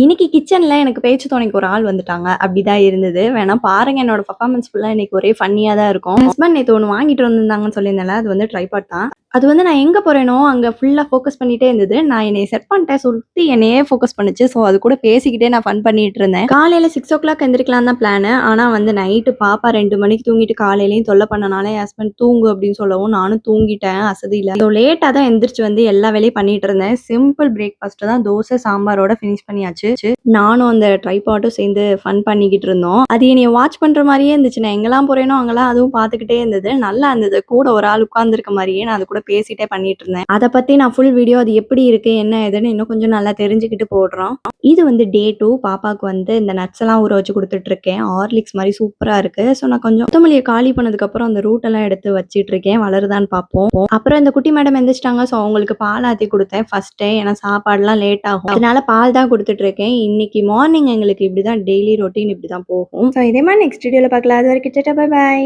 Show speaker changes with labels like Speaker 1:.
Speaker 1: இன்னைக்கு கிச்சன்ல எனக்கு பேச்சு துணைக்கு ஒரு ஆள் வந்துட்டாங்க. அப்படிதான் இருந்தது. வேணா பாருங்க என்னோட பெர்ஃபார்மன்ஸ் ஃபுல்லா இன்னைக்கு ஒரே ஃபன்னியா தான் இருக்கும். ஹஸ்பண்ட் நேத்து ஒண்ணு வாங்கிட்டு வந்திருந்தாங்கன்னு சொல்லியிருந்தேன்ல, அது வந்து ட்ரைபாட் தான். அது வந்து நான் எங்க போறேனோ, அங்க ஃபுல்லா ஃபோக்கஸ் பண்ணிட்டே இருந்தது. நான் என்னைய செட் பண்ணிட்டேன் சுத்தி என்னையே ஃபோக்கஸ் பண்ணுச்சு. ஸோ அது கூட பேசிக்கிட்டே நான் ஃபன் பண்ணிட்டு இருந்தேன். காலையில 6:00 எந்திரிக்கலாம் தான் பிளானு. ஆனா வந்து நைட்டு பாப்பா 2 மணிக்கு தூங்கிட்டு காலையிலயும் தொல்ல பண்ணனால என் ஹஸ்பண்ட் தூங்கு அப்படின்னு சொல்லவும் நானும் தூங்கிட்டேன் அசதியில. ஸோ லேட்டா தான் எந்திரிச்சு வந்து எல்லா வேலையும் பண்ணிட்டு இருந்தேன். சிம்பிள் பிரேக்ஃபாஸ்ட் தான் தோசை, சாம்பாரோட ஃபினிஷ் பண்ணியாச்சு. நானும் அந்த ட்ரைபாடும் சேர்ந்து ஃபன் பண்ணிக்கிட்டு இருந்தோம். அது என்னைய வாட்ச் பண்ற மாரியே இருந்துச்சு. நான் எங்கெல்லாம் போறேனோ அங்கெல்லாம் அதுவும் பார்த்துக்கிட்டே இருந்தது. நல்லா இருந்தது. கூட ஒரு ஆள் உட்கார்ந்திருக்க மாரியே நான் அது கூட பேசிட்டே பண்ணிட்டு இருந்தேன். அத பத்தி நான் ஃபுல் வீடியோ அது எப்படி இருக்கு, என்ன ஏதுன்னு இன்னும் கொஞ்சம் நல்லா தெரிஞ்சுக்கிட்டு போடுறோம். இது வந்து டே 2 பாப்பாக்கு வந்து இந்த நட்ஸ் எல்லாம் ஊற வச்சு குடுத்துட்டு இருக்கேன். ஹார்லிக்ஸ் மாரி சூப்பரா இருக்கு. ஸோ நான் கொஞ்சம் கொத்தமல்லிய காலி பண்ணதுக்கு அப்புறம் அந்த ரூட் எல்லாம் எடுத்து வச்சிட்டு இருக்கேன். வளருதான்னு பார்ப்போம். அப்புறம் இந்த குட்டி மேடம் எந்திரிச்சிட்டாங்க. ஸோ அவங்களுக்கு பால் ஆத்தி குடுத்தேன் ஃபர்ஸ்ட்டே. ஏன்னா சாப்பாடுலாம் லேட் ஆகும். அதனால பால் தான் குடுத்துட்டு இருக்கேன். இன்னைக்கு மார்னிங் எங்களுக்கு இப்படிதான் டெய்லி ரொட்டீன் இப்படிதான் போகும். ஸோ இதே மாதிரி நெக்ஸ்ட் வீடியோல பார்க்கலாம். அது வரைக்கும் டாடா பை பை.